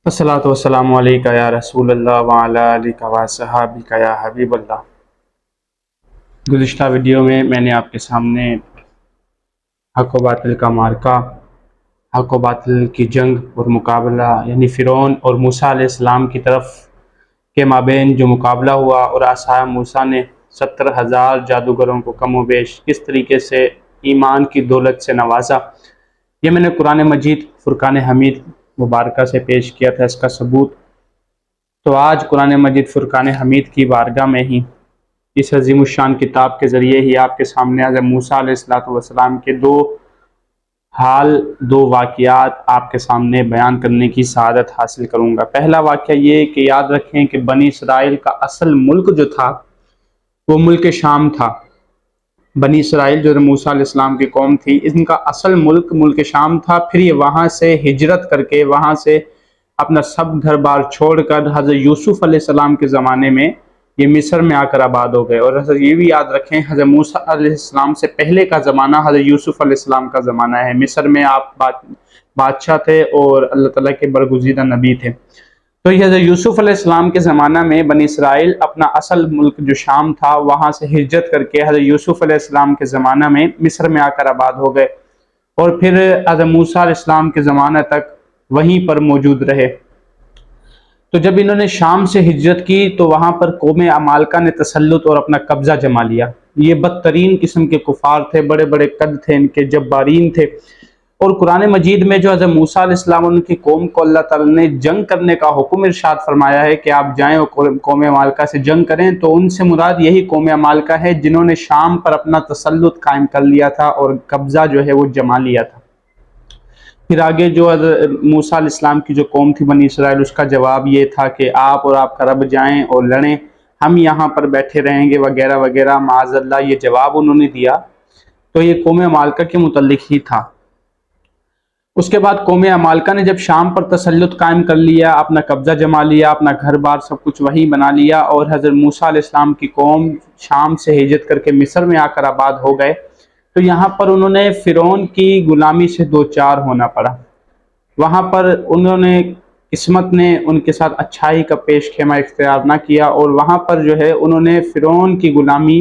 अस्सलातु वस्सलामु अलैका या रसूल अल्लाह व अला आलिका व सहाबिका या हबीब अल्लाह। गुज़िश्ता वीडियो में मैंने आपके सामने हक़ व बातिल का मार्का, हक़ व बातिल की जंग और मुकाबला यानी फ़िरौन और मूसा अलैहिस्सलाम की तरफ के माबैन जो मुकाबला हुआ और असहाब मूसा ने 70,000 जादूगरों को कम व बेश किस तरीके से ईमान की दौलत से नवाजा, ये मैंने कुरान मजीद फ़ुरक़ान हमीद मुबारका से पेश किया था इसका सबूत। तो आज कुरान मजीद फ़ुरक़ान हमीद की बारगाह में ही इस अज़ीमुश्शान किताब के ज़रिए ही आपके सामने हज़रत मूसा अलैहिस्सलाम के दो वाक़यात आपके सामने बयान करने की सआदत हासिल करूँगा। पहला वाक़या ये कि याद रखें कि बनी इसराइल का असल मुल्क जो था वो मुल्क शाम था। बनी इसराइल जो मूसा अलैहिस्सलाम की कौम थी, इनका असल मुल्क शाम था। फिर ये वहाँ से हिजरत करके वहाँ से अपना सब घर बार छोड़कर हज़रत यूसुफ़ अलैहिस्सलाम के ज़माने में ये मिस्र में आकर आबाद हो गए। और ये भी याद रखें हज़रत मूसा अलैहिस्सलाम से पहले का ज़माना हज़रत यूसुफ़ अलैहिस्सलाम का ज़माना है। मिस्र में आप बादशाह थे और अल्लाह ताला के बरगुज़ीदा नबी थे। तो ये हज़रत यूसुफ़ अलैहिस्सलाम के ज़माना में बनी इसराइल अपना असल मुल्क जो शाम था वहाँ से हिजरत करके हज़रत यूसुफ़ अलैहिस्सलाम के ज़माना में मिस्र में आकर आबाद हो गए और फिर हज़रत मूसा अलैहिस्सलाम के ज़माना तक वहीं पर मौजूद रहे। तो जब इन्होंने शाम से हिजरत की तो वहाँ पर कौम अमालका ने तसल्लुत और अपना कब्ज़ा जमा लिया। ये बदतरीन किस्म के कुफार थे, बड़े बड़े कद थे इनके, जब्बारीन थे। और कुरान मजीद में जो हज़रत मूसा अलैहिस्सलाम उनकी कौम को अल्लाह ताला ने जंग करने का हुक्म इरशाद फरमाया है कि आप जाएं और कौम अमालका से जंग करें, तो उनसे मुराद यही कौम अमालका है जिन्होंने शाम पर अपना तसल्लुत कायम कर लिया था और कब्ज़ा जो है वो जमा लिया था। फिर आगे जो मूसा अलैहिस्सलाम की जो कौम थी बनी इसराइल, उसका जवाब ये था कि आप और आपका रब जाएं और लड़ें, हम यहाँ पर बैठे रहेंगे वगैरह वगैरह। माज़अल्लाह ये जवाब उन्होंने दिया। तो ये कौम अमालका के मुतल्लिक ही था। उसके बाद कौम अमालका ने जब शाम पर तसल्लुत कायम कर लिया, अपना कब्ज़ा जमा लिया, अपना घर बार सब कुछ वहीं बना लिया और हज़रत मूसा अलैहिस्सलाम की कौम शाम से हिजरत करके मिस्र में आकर आबाद हो गए, तो यहाँ पर उन्होंने फ़िरौन की गुलामी से दो चार होना पड़ा। वहाँ पर उन्होंने किस्मत ने उनके साथ अच्छाई का पेश खेमा इख्तियार ना किया और वहाँ पर जो है उन्होंने फ़िरौन की गुलामी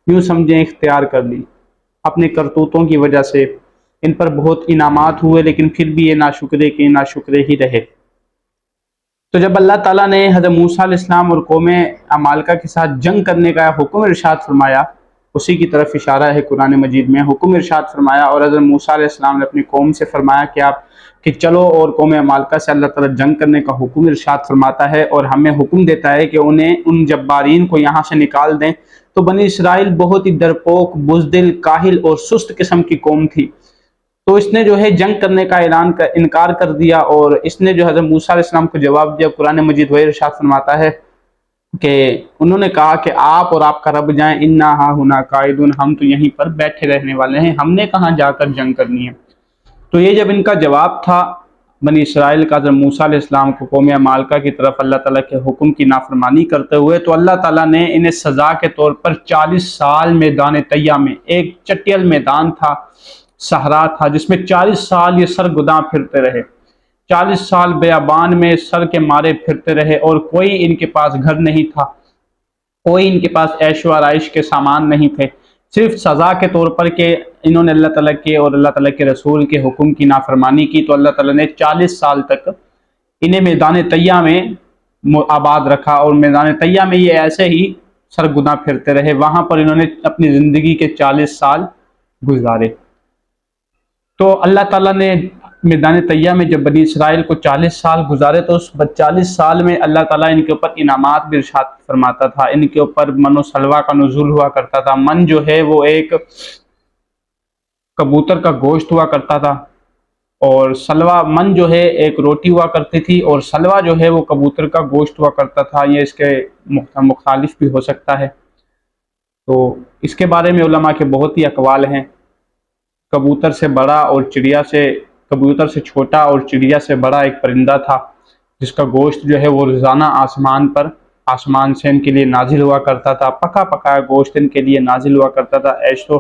यूँ समझें इख्तियार कर ली। अपने करतूतों की वजह से इन पर बहुत इनामात हुए, लेकिन फिर भी ये नाशुक्रे के नाशुक्रे ही रहे। तो जब अल्लाह ताला ने हज़रत मूसा अलैहिस्सलाम और कौम अमालका के साथ जंग करने का हुक्म इरशाद फरमाया, उसी की तरफ इशारा है कुरान मजीद में। हुक्म इरशाद फरमाया और हज़रत मूसा अलैहिस्सलाम ने अपनी कौम से फरमाया कि चलो और कौम अमालका से अल्लाह ताला जंग करने का हुक्म इरशाद फरमाता है और हमें हुक्म देता है कि उन्हें उन जब्बारीन को यहाँ से निकाल दें। तो बनी इसराइल बहुत ही डरपोक, बुज़दिल, काहिल और सुस्त किस्म की कौम थी। तो इसने जो है जंग करने का इनकार कर दिया और इसने जो हज़रत मूसा अलैहिस्सलाम को जवाब दिया। कुरान मजीद वही इरशाद फरमाता है कि उन्होंने कहा कि आप और आपका रब जाएं, इन्ना हाहुना काइदुन, हम तो यहीं पर बैठे रहने वाले हैं, हमने कहाँ जाकर जंग करनी है। तो ये जब इनका जवाब था बनी इसराइल का हज़रत मूसा अलैहिस्सलाम को कौम अमालका की तरफ अल्लाह ताला के हुक्म की नाफरमानी करते हुए, तो अल्लाह ताला ने इन्हें सज़ा के तौर पर 40 साल मैदान तैया में, एक चटियल मैदान था, सहरा था, जिसमें 40 साल ये सरगुदा फिरते रहे। 40 साल बेअबान में सर के मारे फिरते रहे और कोई इनके पास घर नहीं था, कोई इनके पास ऐशो आराइश के सामान नहीं थे। सिर्फ सज़ा के तौर पर कि इन्होंने अल्लाह ताला के और अल्लाह ताला के रसूल के हुक्म की नाफरमानी की, तो अल्लाह ताला ने 40 साल तक इन्हें मैदान तैया में आबाद रखा और मैदान तैया में ये ऐसे ही सरगुदा फिरते रहे। वहाँ पर इन्होंने अपनी ज़िंदगी के 40 साल गुजारे। तो अल्लाह ताला ने मैदान तैया में जब बनी इसराइल को 40 साल गुजारे, तो उस 40 साल में अल्लाह ताला इनके ऊपर इनामात भी इरशाद फरमाता था। इनके ऊपर मनो सलवा का नुज़ूल हुआ करता था। मन जो है वो एक कबूतर का गोश्त हुआ करता था और सलवा, मन जो है एक रोटी हुआ करती थी और सलवा जो है वो कबूतर का गोश्त हुआ करता था। ये इसके मुख्तालिफ भी हो सकता है। तो इसके बारे में उलमा के बहुत ही अकवाल हैं। कबूतर से बड़ा और चिड़िया से, कबूतर से छोटा और चिड़िया से बड़ा एक परिंदा था, जिसका गोश्त जो है वो रोज़ाना आसमान से इनके लिए नाजिल हुआ करता था। पका पका गोश्त इनके लिए नाजिल हुआ करता था। ऐशो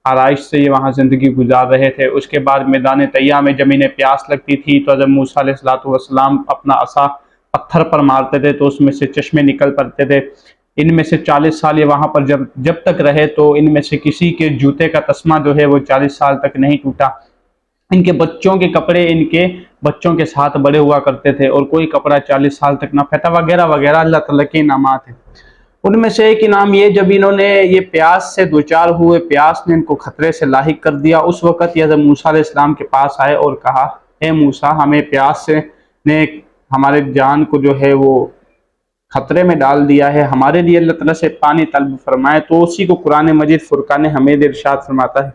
आराइश से ये वहाँ ज़िंदगी गुजार रहे थे। उसके बाद मैदान तैया में जब इन्हें प्यास लगती थी तो हज़रत मूसा अलैहिस्सलाम अपना असा पत्थर पर मारते थे तो उसमें से चश्मे निकल पड़ते थे। इनमें से 40 साल ये वहाँ पर जब तक रहे तो इनमें से किसी के जूते का तस्मा जो है वो 40 साल तक नहीं टूटा। इनके बच्चों के कपड़े इनके बच्चों के साथ बड़े हुआ करते थे और कोई कपड़ा 40 साल तक ना फटा, वगैरह वगैरह अल्लाह ताला के इनामात हैं। उनमें से एक इनाम ये, जब इन्होंने ये प्यास से दो चार हुए, प्यास ने इनको खतरे से लाहिक कर दिया, उस वक़्त ये हज़रत मूसा अलैहिस्सलाम के पास आए और कहा, ए मूसा, हमें प्यास से ने हमारे जान को जो है वो खतरे में डाल दिया है, हमारे लिए अल्लाह ताला से पानी तलब फरमाए। तो उसी को कुरान मजीद फुरकान हमीद इरशाद फरमाता है,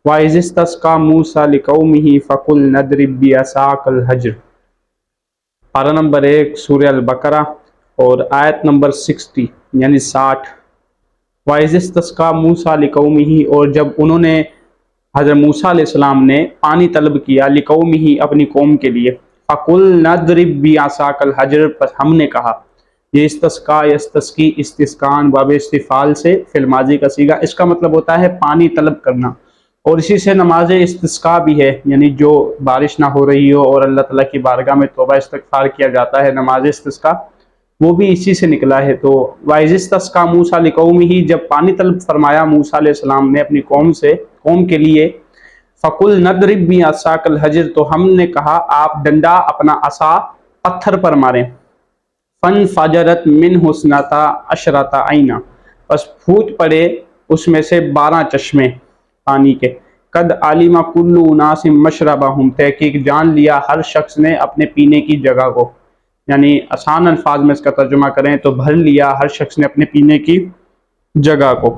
वाइज़ इस्तस्क़ा मूसा लिक़ौमिही फ़क़ुल नदरिब बिअसाकल हज्र, पारा नंबर 1 सूरह अल बकरा और आयत नंबर 60 यानी 60। वाइज़ इस्तस्क़ा मूसा लिक़ौमिही, और जब उन्होंने हज़रत मूसा अलैहिस्सलाम ने पानी तलब किया, लिक़ौमिही अपनी कौम के लिए, फ़क़ुल नदरिब बिअसाकल हज्र, पर हमने कहा, ये इस्तस्का यस्तस्की इस्तिस्कान बाब इस्तिफ़ाल से फिल माज़ी का सीगा, इसका मतलब होता है पानी तलब करना। और इसी से नमाज इस्तिस्का भी है, यानी जो बारिश ना हो रही हो और अल्लाह ताला की बारगाह में तौबा इस्तग़फ़ार किया जाता है, नमाज इस्तिस्का, वो भी इसी से निकला है। तो वाइज़ इस्तस्का मूसा लिक़ौमिही, जब पानी तलब फरमाया मूसा अलैहिस्सलाम ने अपनी कौम के लिए, फ़क़ुल नदरिब बिअसाकल हज्र, तो हमने कहा आप डंडा अपना असा पत्थर पर मारें। फन फजरत मिन हुस्नता अशरता आइना, बस फूट पड़े उसमें से 12 चश्मे पानी के। कद आलिमा कुल्लू उनासिम मशरबहुम, तहकीक जान लिया हर शख्स ने अपने पीने की जगह को, यानी आसान अल्फाज में इसका तर्जुमा करें तो भर लिया हर शख्स ने अपने पीने की जगह को।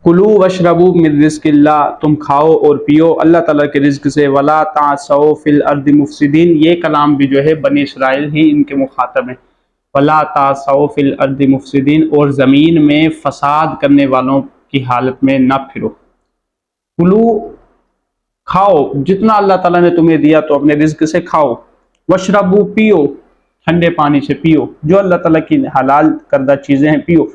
कुलू वशरबू मिन रिज़्क़िल्लाह, तुम खाओ और पियो अल्लाह ताला के रिज़्क़ से। वला तासौ फिल अर्दि मुफ़सिदीन, ये कलाम भी जो है बनी इसराइल ही इनके मुखातब हैं। वला तासौ फिल अर्दि मुफ़सिदीन, और ज़मीन में फसाद करने वालों की हालत में न फिरो। कुलू, खाओ, जितना अल्लाह ताला ने तुम्हें दिया तो अपने रिज़्क़ से खाओ। वशरबू, पियो, ठंडे पानी से पियो, जो अल्लाह ताला की हलाल करदा चीज़ें हैं पियो।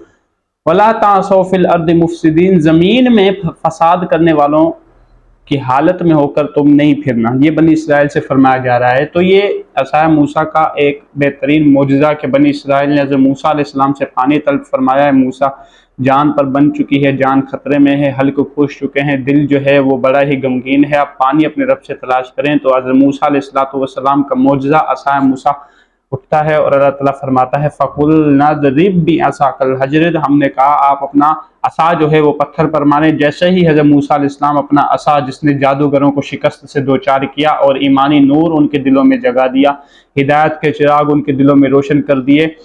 वला तासौ फिल अर्दि मुफ़सिदीन, ज़मीन में फसाद करने वालों की हालत में होकर तुम नहीं फिरना, ये बनी इसराइल से फरमाया जा रहा है। तो ये असा मूसा का एक बेहतरीन मोजज़ा कि बनी इसराइल ने हज़रत मूसा अलैहिस्सलाम से पानी तलब फरमाया है। मूसा जान पर बन चुकी है, जान खतरे में है, हल्क खुश चुके हैं, दिल जो है वो बड़ा ही गमगीन है, आप पानी अपने रब से तलाश करें। तो हज़रत मूसा अलैहिस्सलाम का मोजज़ा असा मूसा उठता है और अल्लाह ताला फरमाता है, फ़क़ुल नदरिब बिअसाकल हज्र, हमने कहा आप अपना असा जो है वो पत्थर पर मारें। जैसे ही हज़रत मूसा अलैहिस्सलाम अपना असा, जिसने जादूगरों को शिकस्त से दो चार किया और ईमानी नूर उनके दिलों में जगा दिया, हिदायत के चिराग उनके दिलों में रोशन कर दिए,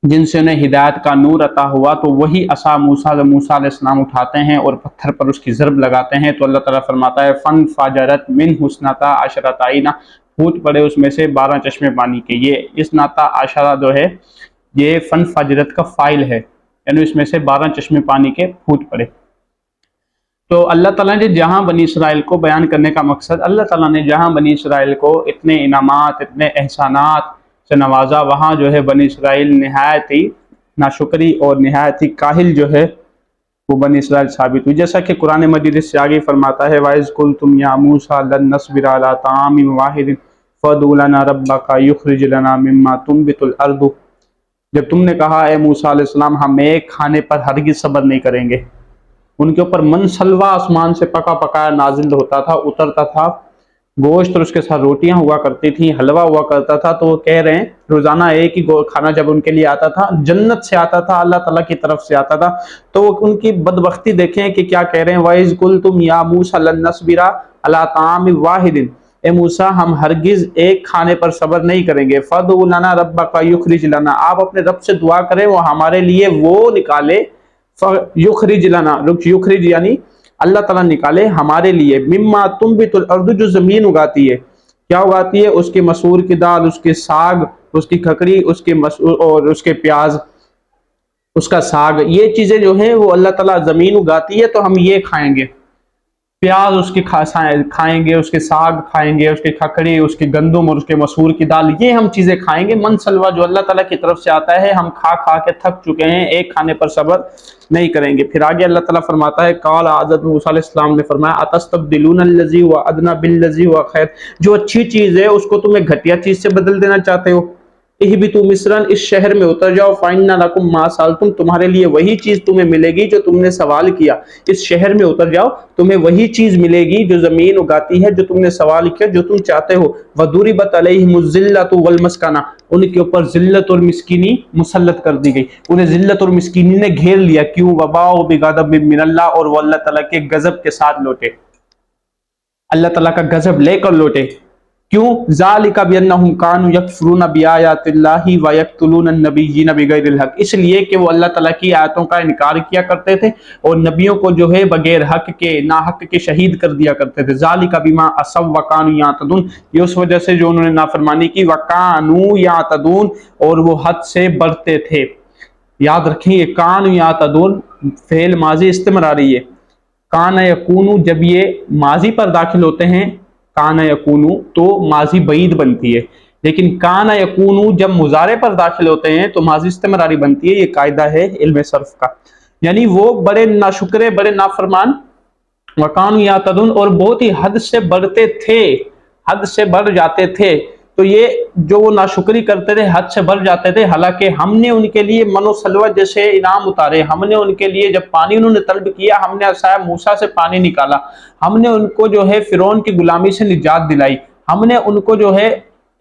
जिनसे उन्हें हिदायत का नूर अता हुआ, तो वही असा मूसा अलैहिस्सलाम उठाते हैं और पत्थर पर उसकी ज़रब लगाते हैं। तो अल्लाह ताला फरमाता है, फ़न फजरत मिन हुस्नता अशरता आइना, फूट पड़े उसमें से 12 चश्मे पानी के। ये इस नाता आशरा जो है ये फन फजरत का फ़ाइल है, यानी इसमें से 12 चश्मे पानी के फूट पड़े। तो अल्लाह ताला ने जहाँ बनी इसराइल को बयान करने का मकसद, अल्लाह ताला ने जहाँ बनी इसराइल को इतने इनामात, इतने एहसानात से नवाजा, वहाँ जो है बनी इसराइल नहायत ही नाशुक्री और नहायत ही काहिल जो है वो बनी इसराइल साबित हुई। जैसा कि कुरान मजीद इससे आगे फरमाता है, वाइज़ कुल्तुम या मूसा लन नस्बिर अला तामिन वाहिदिन फदउ लना रब्बका युखरिज लना मिम्मा तुंबितुल अर्दु, जब तुमने कहा ए मूसा अलैहिस्सलाम हम एक खाने पर हरगिज़ सब्र नहीं करेंगे, उनके ऊपर मनसलवा आसमान से पका पकाया नाजिल होता था, उतरता था, गोश्त और उसके साथ रोटियां हुआ करती थी, हलवा हुआ करता था। तो वो कह रहे हैं रोजाना एक ही खाना जब उनके लिए आता था, जन्नत से आता था, अल्लाह ताला की तरफ से आता था। तो वो उनकी बदबख्ती देखें कि क्या कह रहे हैं, वाइज़ कुल्तुम या मूसा लन नस्बिरा अला तामिन वाहिदिन, ए मूसा हम हरगिज एक खाने पर सब्र नहीं करेंगे, फदउ लना रब्बका युखरिज लना, आप अपने रब से दुआ करें वो हमारे लिए वो निकाले, युखरिज लना, युखरिज यानी अल्लाह ताला निकाले हमारे लिए, मिम्मा तुंबितुल अर्दु, जो जमीन उगाती है, क्या उगाती है, उसके मसूर की दाल, उसके साग, उसकी खकड़ी, उसके मसूर और उसके प्याज, उसका साग, ये चीजें जो है वो अल्लाह ताला जमीन उगाती है तो हम ये खाएंगे। प्याज उसके खाएंगे, उसके साग खाएंगे, उसके खकड़ी, उसके गंदम और उसके मसूर की दाल, ये हम चीजें खाएंगे। मन सलवा जो अल्लाह ताला की तरफ से आता है, हम खा खा के थक चुके हैं, एक खाने पर सब्र नहीं करेंगे। फिर आगे अल्लाह ताला फरमाता है, काल हज़रत मूसा अलैहिस्सलाम ने फरमाया, अतस्तब्दिलून अल्लज़ी व अदना बिल्लज़ी व खैर, जो अच्छी चीज है उसको तुम्हें घटिया चीज से बदल देना चाहते हो। इहबितू मिस्रन, इस शहर में उतर जाओ, फाइन्ना लकुम मा सालतुम, तुम्हारे लिए वही चीज तुम्हें मिलेगी जो तुमने सवाल किया। इस शहर में उतर जाओ, तुम्हें वही चीज मिलेगी जो जमीन उगाती है, जो तुमने सवाल किया, जो तुम चाहते हो। वदुरिबत अलैहिमुज़्ज़िल्लतु वल मस्कना, उनके ऊपर जिल्लत और मिस्कीनी मुसल्लत कर दी गई, उन्हें जिल्लत और मिस्कीनी ने घेर लिया। क्यों? वबाउ बिगज़बिन मिनल्लाह, और वो अल्लाह ताला के गजब के साथ लौटे, अल्लाह ताला का गजब लेकर लौटे। क्यों? ज़ालिका बिअन्नहुम कानू यकफुरूना बिआयातिल्लाहि व यक़्तुलून अन्नबिय्यीन बिगैरिल हक़, इसलिए कि वो अल्लाह ताला की आयतों का इनकार किया करते थे और नबियों को जो है बगैर हक के, ना हक के शहीद कर दिया करते थे। ज़ालिका बिमा असव व कानू यातदून, ये उस वजह से जो उन्होंने नाफरमानी की, व कानू यातदून, और वो हद से बढ़ते थे। याद रखें, ये कानू यातदून फेल माजी इस्तिमरारी है। कान यकूनू, जब ये माजी पर दाखिल होते हैं, कान यकूनू तो माजी बईद बनती है, लेकिन कान यकूनू जब मुजारे पर दाखिल होते हैं तो माजी इस्तिमरारी बनती है। ये कायदा है इल्म सर्फ का। यानी वो बड़े नाशुक्रे, बड़े नाफरमान, वकान यातदुन, और बहुत ही हद से बढ़ते थे, हद से बढ़ जाते थे। तो ये जो वो नाशुक्री करते थे, हद से बढ़ जाते थे, हालांकि हमने उनके लिए मनोसलवा जैसे इनाम उतारे, हमने उनके लिए जब पानी उन्होंने तलब किया, हमने असाया मूसा से पानी निकाला, हमने उनको जो है फिरौन की गुलामी से निजात दिलाई, हमने उनको जो है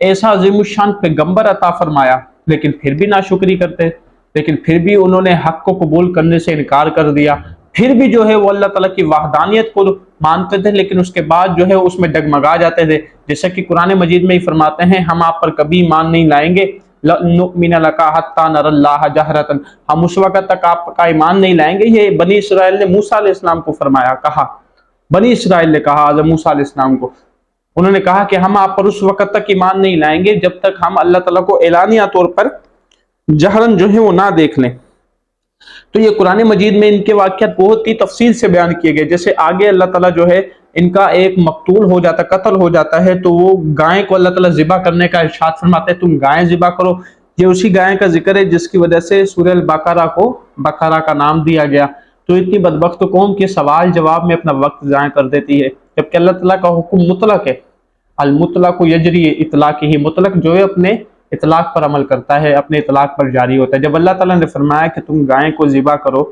ऐसा अजीमुशान पैगंबर अता फरमाया, लेकिन फिर भी नाशुक्री करते, लेकिन फिर भी उन्होंने हक को कबूल करने से इनकार कर दिया, फिर भी जो है वो अल्लाह ताला की वहदानियत को मानते थे, लेकिन उसके बाद जो है उसमें डगमगा जाते थे। जैसे कि कुरान मजीद में ही फरमाते हैं, हम आप पर कभी ईमान नहीं लाएंगे, लनुमिन लका हत्ता नरल्लाह जहरतन, हम उस वक्त तक आपका ईमान नहीं लाएंगे। ये बनी इसराइल ने मूसा अलैहिस्सलाम को फरमाया, कहा, बनी इसराइल ने कहा आज़म मूसा अलैहिस्सलाम को, उन्होंने कहा कि हम आप पर उस वक्त तक ईमान नहीं लाएंगे जब तक हम अल्लाह ताला को एलानिया तौर पर जहरन जो है वो ना देख लें। तो ये कुरान मजीद में इनके वाक़यात बहुत ही तफसील से बयान किए गए। जैसे आगे अल्लाह ताला जो है इनका एक मकतूल हो जाता, कत्ल हो जाता है, तो वो गाय को अल्लाह ताला ज़िबा करने का इरशाद फरमाते हैं, तुम गाय ज़िबा करो। ये उसी गाय का जिक्र है जिसकी वजह से सूरह बकरा को बकरा का नाम दिया गया। तो इतनी बदबख्त कौम के सवाल जवाब में अपना वक्त ज़ाया कर देती है, जबकि अल्लाह ताला का हुक्म मुतलक है। अल मुतलक यजरी इतलाक ही, मुतलक जो है अपने इतलाक पर अमल करता है, अपने इतलाक पर जारी होता है। जब अल्लाह ताला ने फरमाया कि तुम गाय को ज़िबा करो,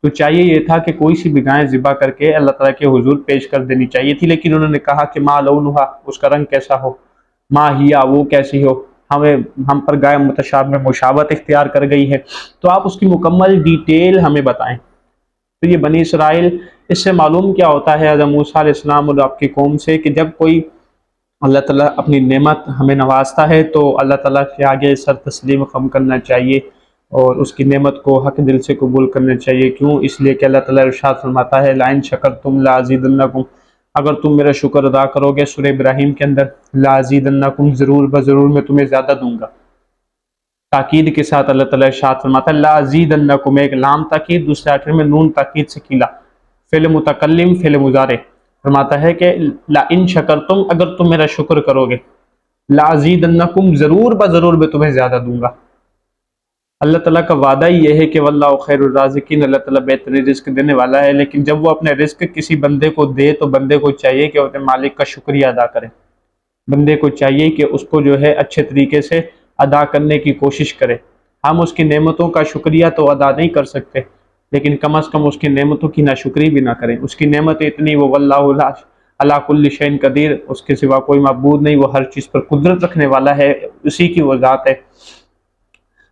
तो चाहिए ये था कि कोई सी भी गाय ज़िबा करके अल्लाह ताला के हुजूर पेश कर देनी चाहिए थी, लेकिन उन्होंने कहा कि मा लौनुहा, उसका रंग कैसा हो, मा हिया, वो कैसी हो, हम पर गाय मुतशाब में मुशाबत इख्तियार कर गई है, तो आप उसकी मुकम्मल डिटेल हमें बताएं। तो ये बनी इसराइल, इससे मालूम क्या होता है हज़रत मूसा अलैहिस्सलाम और आपकी कौम से, कि जब कोई अल्लाह ताला अपनी नेमत हमें नवाजता है तो अल्लाह ताला के आगे सर तस्लीम खम करना चाहिए और उसकी नेमत को हक दिल से कबूल करना चाहिए। क्यों? इसलिए कि अल्लाह ताला इरशाद फरमाता है, लाइन शकर तुम लाज़ीदन्नकुम, अगर तुम मेरा शुक्र अदा करोगे, सूरह इब्राहिम के अंदर, लाज़ीदन्नकुम, ज़रूर ज़रूर मैं तुम्हें ज़्यादा दूंगा। ताकीद के साथ अल्लाह ताला इरशाद फरमाता है, लाज़ीदन्नकुम, एक लाम ताकीद, दूसरे आखिर में नून ताकीद से किला, फ़िल मुतकल्लिम, फ़िल मुज़ारे, फरमाता है कि ला इन शकरतुम, अगर तुम मेरा शुक्र करोगे, लाज़ीदन्नकुम, ज़रूर ज़रूर मैं तुम्हें ज़्यादा दूंगा। अल्लाह ताला का वादा ही यह है कि वल्लाहु खैरुर राज़िकीन, अल्लाह ताला बेहतरीन रिस्क देने वाला है। लेकिन जब वो अपने रिस्क किसी बंदे को दे तो बंदे को चाहिए कि अपने मालिक का शुक्रिया अदा करे, बंदे को चाहिए कि उसको जो है अच्छे तरीके से अदा करने की कोशिश करे। हम उसकी नेमतों का शुक्रिया तो अदा नहीं कर सकते, लेकिन कम अज़ कम उसकी नेमतों की नाशुक्री भी ना करें। उसकी नेमत इतनी, वो वल्लाहु अला कुल्लि शैइन कदीर, उसके सिवा कोई मबूद नहीं, वो हर चीज़ पर कुदरत रखने वाला है, उसी की वो ज़ात है।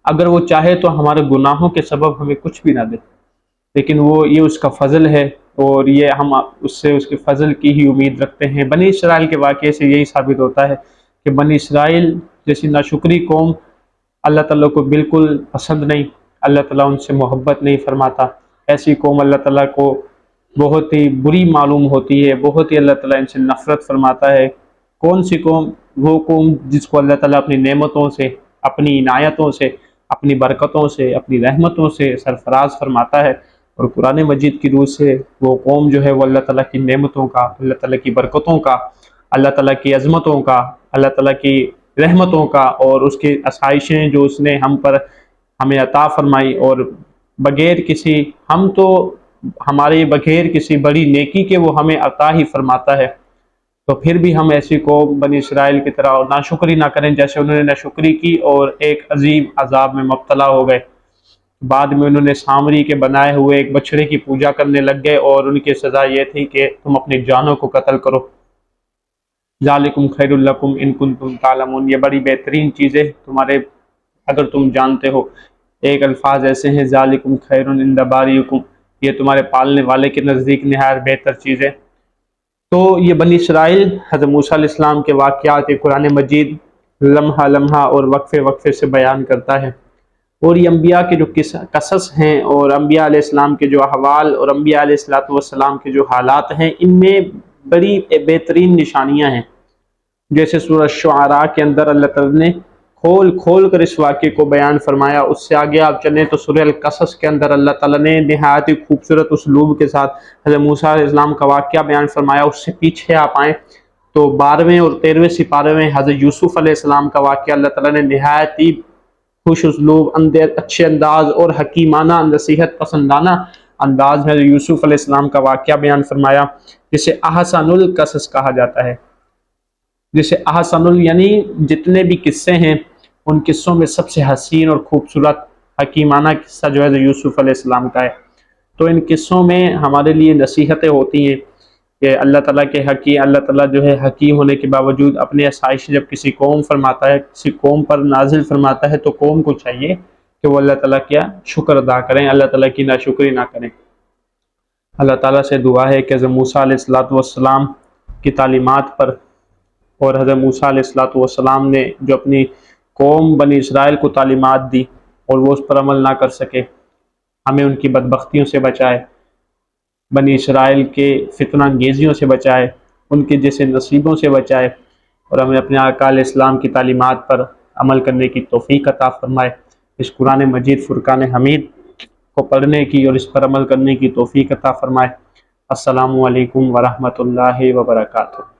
अगर वो चाहे तो हमारे गुनाहों के सबब हमें कुछ भी ना दे, लेकिन वो ये उसका फ़ज़ल है और ये हम उससे उसके फ़ज़ल की ही उम्मीद रखते हैं। बनी इसराइल के वाक़े से यही साबित होता है कि बनी इसराइल जैसी नाशुक्री कौम अल्लाह ताला को बिल्कुल पसंद नहीं, अल्लाह ताला उनसे मोहब्बत नहीं फरमाता। ऐसी कौम अल्लाह ताला को बहुत ही बुरी मालूम होती है, बहुत ही अल्लाह ताला इनसे नफ़रत फरमाता है। कौन सी कौम? वो कौम जिसको अल्लाह ताला अपनी नेमतों से, अपनी इनायतों से, अपनी बरकतों से, अपनी रहमतों से सरफराज फरमाता है। اور قرآن مجید کی روح سے وہ قوم جو ہے وہ اللہ تعالیٰ کی نعمتوں کا، اللہ تعالیٰ کی برکتوں کا، اللہ تعالیٰ کی عظمتوں کا، اللہ تعالیٰ کی رحمتوں کا اور اس کی آسائشیں جو اس نے ہمیں عطا فرمائی، اور بغیر کسی بغیر کسی بڑی نیکی کے وہ ہمیں عطا ہی فرماتا ہے، تو پھر بھی ہم ایسی قوم بنی اسرائیل کی طرح ناشکری نہ کریں جیسے انہوں نے ناشکری کی اور ایک عظیم عذاب میں مبتلا ہو گئے۔ بعد میں انہوں نے سامری کے بنائے ہوئے ایک بچڑے کی پوجا کرنے لگ گئے اور ان کی سزا یہ تھی کہ تم اپنی جانوں کو قتل کرو۔ ذالکم خیر لکم ان کنتم تعلمون، یہ بڑی بہترین چیزیں تمہارے اگر تم جانتے ہو۔ ایک الفاظ ایسے ہیں ذالکم خیر عند باریکم، یہ تمہارے پالنے والے کے نزدیک نہایت بہتر چیز ہے۔ تو یہ بنی اسرائیل حضرت موسیٰ علیہ السلام کے واقعات قرآن مجید لمحہ لمحہ اور وقفے وقفے سے بیان کرتا ہے، اور یہ انبیاء کے جو قصص ہیں اور انبیاء علیہ السلام کے جو احوال اور انبیاء علیہ السلام کے جو حالات ہیں، ان میں بڑی بہترین نشانیاں ہیں۔ جیسے سورہ شعراء کے اندر اللہ تعالیٰ نے کھول کھول کر اس واقعے کو بیان فرمایا، اس سے آگے آپ چلیں تو سورہ القصص کے اندر اللہ تعالیٰ نے نہایت خوبصورت اسلوب کے ساتھ حضرت موسیٰ علیہ السلام کا واقعہ بیان فرمایا۔ اس سے پیچھے آپ آئیں تو 12ویں اور 13ویں سپارے میں حضرت یوسف علیہ السلام کا واقعہ اللہ تعالیٰ نے نہایت ہی خوش اسلوب اچھے انداز اور حکیمانہ نصیحت پسندانہ انداز میں یوسف علیہ السلام کا واقعہ بیان فرمایا، جسے احسن القصص کہا جاتا ہے۔ جسے احسن یعنی جتنے بھی قصے ہیں ان قصوں میں سب سے حسین اور خوبصورت حکیمانہ قصہ جو ہے یوسف علیہ السلام کا ہے۔ تو ان قصوں میں ہمارے لیے نصیحتیں ہوتی ہیں کہ اللہ تعالیٰ جو ہے حکیم ہونے کے باوجود اپنی آسائش جب کسی قوم پر نازل فرماتا ہے تو قوم کو چاہیے کہ وہ اللہ تعالیٰ کیا شکر ادا کریں، اللہ تعالیٰ کی ناشکری نہ کریں۔ اللہ تعالیٰ سے دعا ہے کہ حضرت موسیٰ علیہ السلام کی تعلیمات پر اور حضرت موسیٰ علیہ السلام نے جو اپنی قوم بنی اسرائیل کو تعلیمات دی اور وہ اس پر عمل نہ کر سکے، ہمیں ان کی بدبختیوں سے بچائے، بنی اسرائیل کے فتنہ انگیزیوں سے بچائے، ان کے جیسے نصیبوں سے بچائے، اور ہمیں اپنے آقا علیہ السلام کی تعلیمات پر عمل کرنے کی توفیق عطا فرمائے۔ اس قرآن مجید فرقان حمید کو پڑھنے کی اور اس پر عمل کرنے کی توفیق عطا فرمائے۔ السلام علیکم ورحمۃ اللہ وبرکاتہ۔